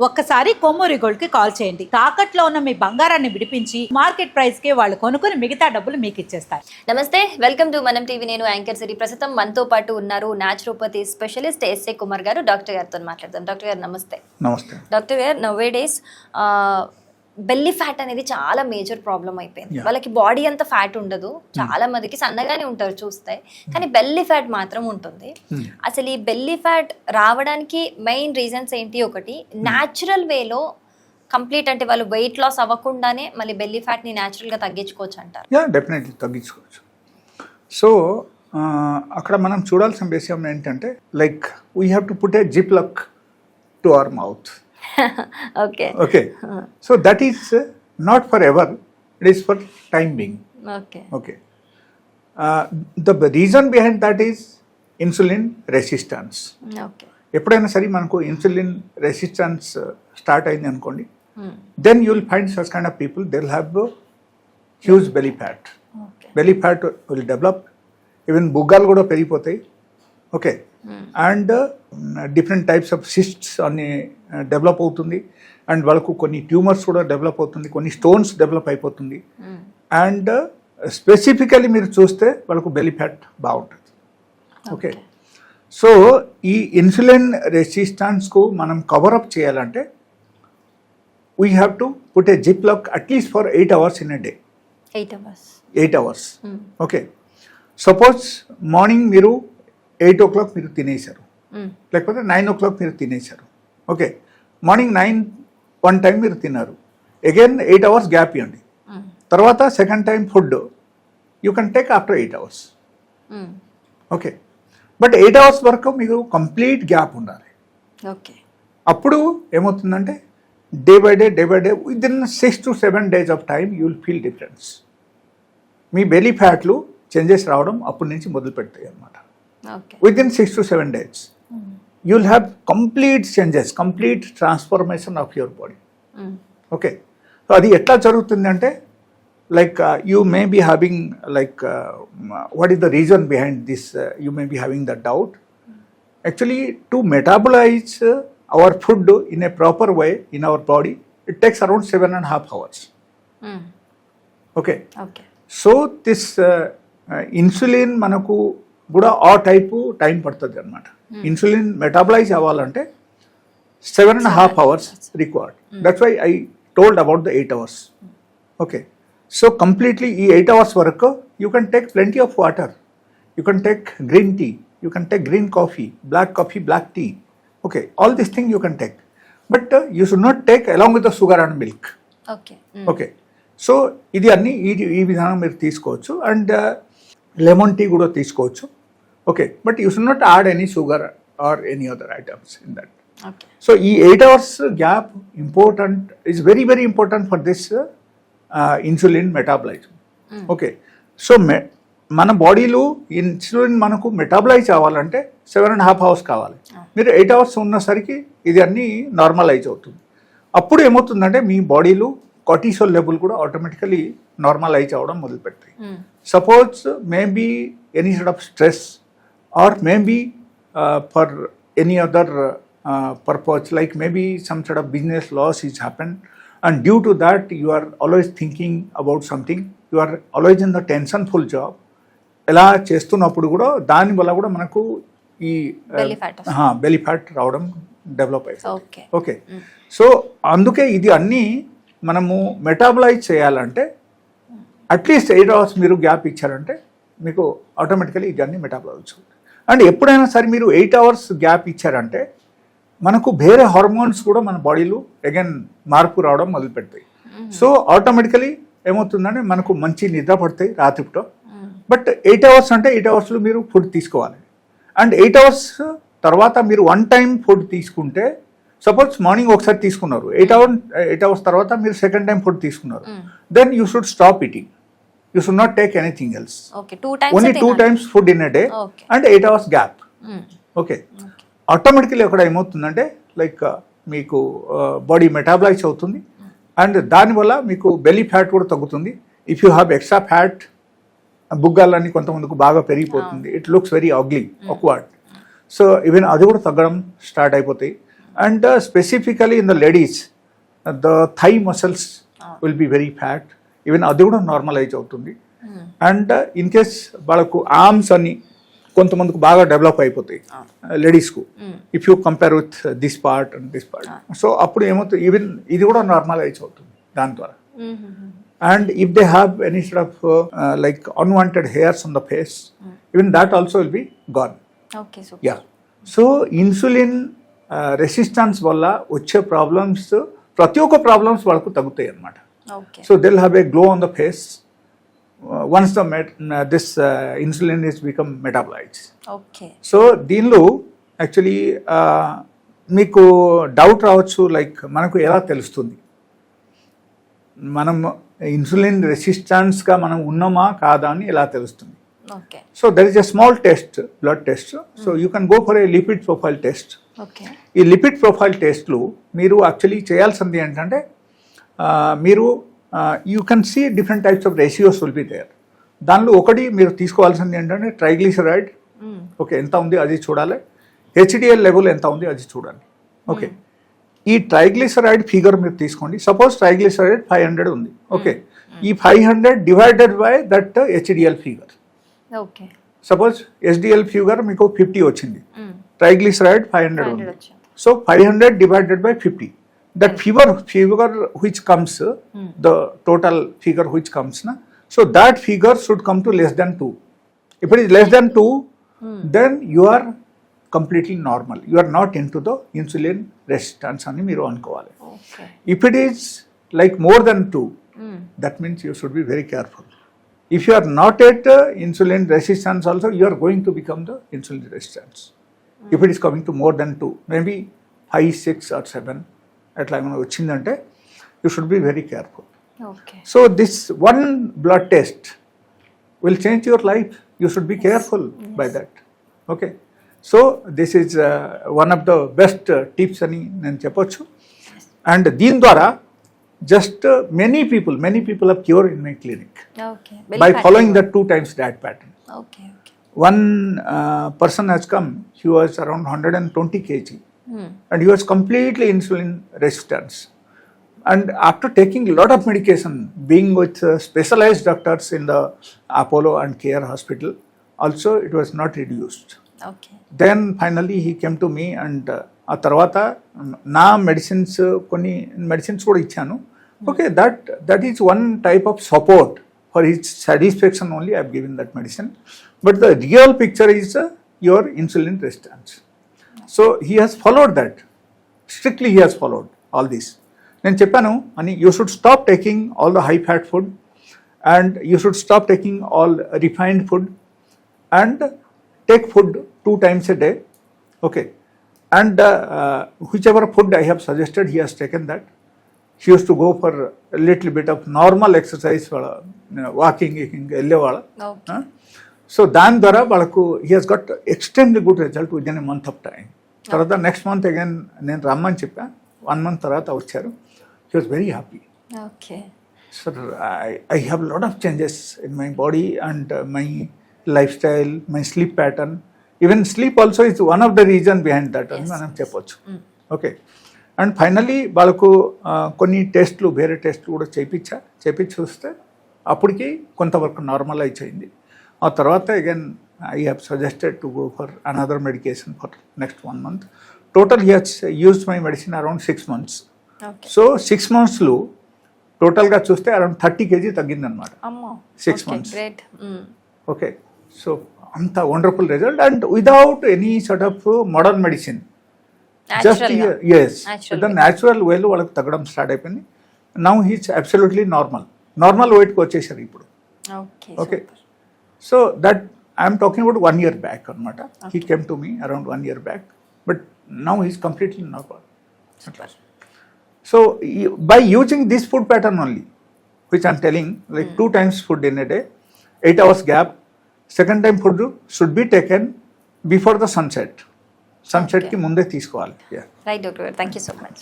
ఒక్కసారి కొమ్మూరి గోల్డ్ కి కాల్ చేయండి. తాకట్లో ఉన్న మీ బంగారాన్ని విడిపించి మార్కెట్ ప్రైస్ కి వాళ్ళు కొనుక్కుని మిగతా డబ్బులు మీకు ఇచ్చేస్తారు. నమస్తే, వెల్కమ్ టు మనం టీవీ. నేను యాంకర్ సిరి. ప్రస్తుతం మనతో పాటు ఉన్నారు న్యాచురోపతి స్పెషలిస్ట్ ఎస్ఏ కుమార్ గారు. డాక్టర్ గారితో మాట్లాడదాం. డాక్టర్ గారు నమస్తే. నమస్తే డాక్టర్ గారు, నౌవే డేస్ బెల్లీ ఫ్యాట్ అనేది చాలా మేజర్ ప్రాబ్లం అయిపోయింది. వాళ్ళకి బాడీ అంత ఫ్యాట్ ఉండదు, చాలా మందికి సన్నగానే ఉంటారు చూస్తే, కానీ బెల్లీ ఫ్యాట్ మాత్రం ఉంటుంది. అసలు ఈ బెల్లీ ఫ్యాట్ రావడానికి మెయిన్ రీజన్స్ ఏంటి? ఒకటి, న్యాచురల్ వేలో కంప్లీట్ అంటే వాళ్ళు వెయిట్ లాస్ అవ్వకుండానే మళ్ళీ బెల్లీ ఫ్యాట్ని న్యాచురల్గా తగ్గించుకోవచ్చు అంటారు. డెఫినెట్లీ తగ్గించుకోవచ్చు. సో అక్కడ మనం చూడాల్సిన విషయం ఏంటంటే, like we have to put a zip lock to our mouth. Okay. So that is not forever. It is for time being. Okay. The reason behind that is insulin resistance. Okay. ఎప్పుడైనా సరే మనకు insulin resistance start అయింది అనుకోండి, then you will find such kind of people, they will have huge belly fat. Belly fat will develop, even బుగ్గాలు కూడా పెరిగిపోతాయి. Okay, and different types of cysts అన్ని develop అవుతుంది, అండ్ వాళ్ళకు కొన్ని ట్యూమర్స్ కూడా డెవలప్ అవుతుంది, కొన్ని స్టోన్స్ డెవలప్ అయిపోతుంది, అండ్ స్పెసిఫికలీ మీరు చూస్తే వాళ్ళకు బెల్లీ ఫ్యాట్ బాగుంటుంది. ఓకే, సో ఈ ఇన్సులిన్ రెసిస్టెన్స్కు మనం కవరప్ చేయాలంటే we have to put a zip lock at least for 8 hours in a day. 8 hours. Okay, suppose morning మీరు 8 o'clock మీరు తినేశారు, లేకపోతే 9 o'clock మీరు తినేశారు. ఓకే, మార్నింగ్ 9 1 టైం మీరు తిన్నారు, అగైన్ 8 hours గ్యాప్ ఇవ్వండి. తర్వాత second time food you can take after 8 hours. Okay, but 8 hours వరకు మీకు కంప్లీట్ గ్యాప్ ఉండాలి. ఓకే, అప్పుడు ఏమవుతుందంటే day by day within 6 to 7 days of time you will feel difference. మీ బెల్లీ ఫ్యాట్లు చేంజెస్ రావడం అప్పటి నుంచి మొదలు పెడతాయి అన్నమాట. Within 6 to 7 days, you will have complete changes, complete transformation of your body. Okay, so అది ఎట్లా జరుగుతుంది అంటే, like you may be having like what is the reason behind this? You may be having the doubt. Actually, to metabolize our food in a proper way in our body, it takes around 7.5 hours. Okay. So this insulin మనకు కూడా ఆ type time పడుతుంది అనమాట. Insulin మెటాబలైజ్ అవ్వాలంటే 7.5 hours required. That's why I told about the 8 hours. Okay, so completely ఈ 8 hours వరకు you can take plenty of water, you can take green tea, you can take green coffee, black tea. Okay, all this thing you can take, but you should not take along with the sugar and milk. Okay, so ఇది అన్ని ఈ విధానం మీరు తీసుకోవచ్చు. And lemon tea కూడా తీసుకోవచ్చు. Okay, but you should not add any sugar or any other items in that. So ఈ 8 hours gap important, is very very important for this insulin మెటాబలైజ్. Okay, so మన బాడీలో ఇన్సులిన్ మనకు మెటాబలైజ్ అవ్వాలంటే 7.5 hours కావాలి. మీరు 8 hours ఉన్నసరికి ఇది అన్నీ నార్మలైజ్ అవుతుంది. అప్పుడు ఏమవుతుందంటే మీ బాడీలో కార్టిసోల్ లెవెల్ కూడా ఆటోమేటికలీ నార్మలైజ్ అవ్వడం మొదలు పెడతాయి. Suppose maybe any sort of stress or maybe for any other purpose, like maybe some sort of business loss is happened, and due to that you are always thinking about something, you are always in the tensionful job. ఎలా చేస్తున్నప్పుడు కూడా దాని వల్ల కూడా మనకు ఈ belly fat రావడం develop అవుతుంది. ఓకే, సో అందుకే ఇది అన్నీ మనము మెటాబలైజ్ చేయాలంటే అట్లీస్ట్ 8 hours మీరు గ్యాప్ ఇచ్చారంటే మీకు ఆటోమేటికలీ ఇది అన్నీ మెటాబలైజ్ అవుతుంది. అండ్ ఎప్పుడైనా సరే మీరు 8 hours గ్యాప్ ఇచ్చారంటే మనకు వేరే హార్మోన్స్ కూడా మన బాడీలో అగైన్ మార్పు రావడం మొదలు పెడతాయి. సో ఆటోమేటికలీ ఏమవుతుందంటే మనకు మంచి నిద్ర పడతాయి రాత్రిపూట. బట్ 8 hours అంటే 8 hours మీరు ఫుడ్ తీసుకోవాలి. అండ్ 8 hours తర్వాత మీరు 1 time ఫుడ్ తీసుకుంటే, సపోజ్ మార్నింగ్ ఒకసారి తీసుకున్నారు, 8 hours తర్వాత మీరు సెకండ్ టైం ఫుడ్ తీసుకున్నారు, then you should stop eating. You should not take anything else. Only 2 times food in a day and 8 hours gap. Okay, automatically అక్కడ ఏమవుతుందంటే లైక్ మీకు body మెటాబలైజ్ అవుతుంది, అండ్ దానివల్ల మీకు బెల్లీ ఫ్యాట్ కూడా తగ్గుతుంది. If you have extra fat, బుగ్గాలన్నీ కొంతమందికి బాగా పెరిగిపోతుంది, it looks very ugly, awkward. So even అది కూడా తగ్గడం స్టార్ట్ అయిపోతాయి. And specifically in the ladies, the thigh muscles will be very fat. Even అది కూడా నార్మలైజ్ అవుతుంది. అండ్ ఇన్ కేస్ వాళ్ళకు ఆర్మ్స్ అని కొంతమందికి బాగా డెవలప్ అయిపోతాయి లేడీస్కు, if you compare with this part and this part. So అప్పుడు ఏమవుతుంది, ఈవెన్ ఇది కూడా నార్మలైజ్ అవుతుంది దాని ద్వారా. And if they have any sort of like unwanted hairs on the face, even that also will be gone. Okay, super. Yeah. So insulin resistance వల్ల వచ్చే problems ప్రతి ఒక్క ప్రాబ్లమ్స్ వాళ్ళకు తగ్గుతాయి అన్నమాట. Okay. So they'll have a glow on the face once the this insulin is become metabolized. Okay. So దీనిలో actually మీకు doubt రావచ్చు, లైక్ మనకు ఎలా తెలుస్తుంది మనం ఇన్సులిన్ రెసిస్టెన్స్గా మనం ఉన్నామా కాదా అని ఎలా తెలుస్తుంది? Okay. So there is a small test, blood test. So you can go for a lipid profile test. Okay. ఈ లిపిడ్ ప్రొఫైల్ టెస్ట్లు మీరు యాక్చువల్లీ చేయాల్సింది ఏంటంటే మీరు you can see different types of ratios will be there. దానిలో ఒకటి మీరు తీసుకోవాల్సింది ఏంటంటే ట్రైగ్లిసరైడ్ ఓకే ఎంత ఉంది అది చూడాలి, హెచ్డిఎల్ లెవెల్ ఎంత ఉంది అది చూడాలి. ఓకే, ఈ ట్రైగ్లిసరైడ్ ఫిగర్ మీరు తీసుకోండి. సపోజ్ ట్రైగ్లిసరైడ్ 500 ఉంది. ఓకే, ఈ 500 divided by that HDL figure. Okay, suppose HDL figure మీకు 50 వచ్చింది, ట్రైగ్లిసరైడ్ 500 ఉంది. So 500 divided by 50, that figure which comes, the total figure which comes, na, so that figure should come to less than 2. If it is less than 2, then you are completely normal. You are not into the insulin resistance ani meeru anukovali. Okay. If it is like more than 2, that means you should be very careful. If you are not at insulin resistance also, you are going to become the insulin resistance. If it is coming to more than 2, maybe 5, 6 or 7, atla emana ochindante, you should be very careful. Okay. So this one blood test will change your life. You should be careful by that. Okay. So this is one of the best tips ani nenu cheppochu. And దీని ద్వారా just many people have cured in my clinic. Okay. By following the 2 times diet pattern. Okay. Okay. One person has come, he was around 120 kg and he was completely insulin resistant. And after taking a lot of medication, being with specialized doctors in the Apollo and Care Hospital, also it was not reduced. Okay. Then finally he came to me and ఆ తర్వాత నా medicines కొన్ని medicines కూడా ఇచ్చాను. Okay, that is one type of support for his satisfaction only I have given that medicine. But the real picture is your insulin resistance. So he has followed that strictly, he has followed all these. నేను చెప్పాను అని you should stop taking all the high fat food and you should stop taking all refined food and take food 2 times a day. Okay, and whichever food I have suggested, he has taken that. He used to go for a little bit of normal exercise, walking, ellevala. Okay. So dan dwara valaku he has got extremely good result within a month of time. Tarvata next month again nenu rammani cheppa, 1 month tarvata vacharu. He was very happy. Okay. Sir, I have a lot of changes in my body and my lifestyle, my sleep pattern. Even sleep also is one of the reason behind that అని మనం చెప్పొచ్చు. Okay, and finally వాళ్ళకు కొన్ని టెస్ట్లు, వేరే టెస్ట్లు కూడా చేపించి చూస్తే అప్పటికి కొంతవరకు నార్మలైజ్ అయింది. ఆ తర్వాత again I have suggested to go for another medication for next 1 month. Total he he's used my medicine around 6 months. So 6 monthsలో టోటల్గా చూస్తే అరౌండ్ 30 kg తగ్గిందనమాట. 6 months. Great. Okay, so anta wonderful result and without any sort of modern medicine. Just yes, the natural way lo valaku tagadam start ayipindi. Now he is absolutely normal weight ko vachesharu ippudu. Okay, so that I am talking about 1 year back anamata. He came to me around 1 year back, but now he is completely normal. Super. So by using this food pattern only, which I am telling, like 2 times food in a day, 8 hours gap, second time food should be taken before the sunset ki munde తీసుకోవాలి. Right, Dr. Thank you so much.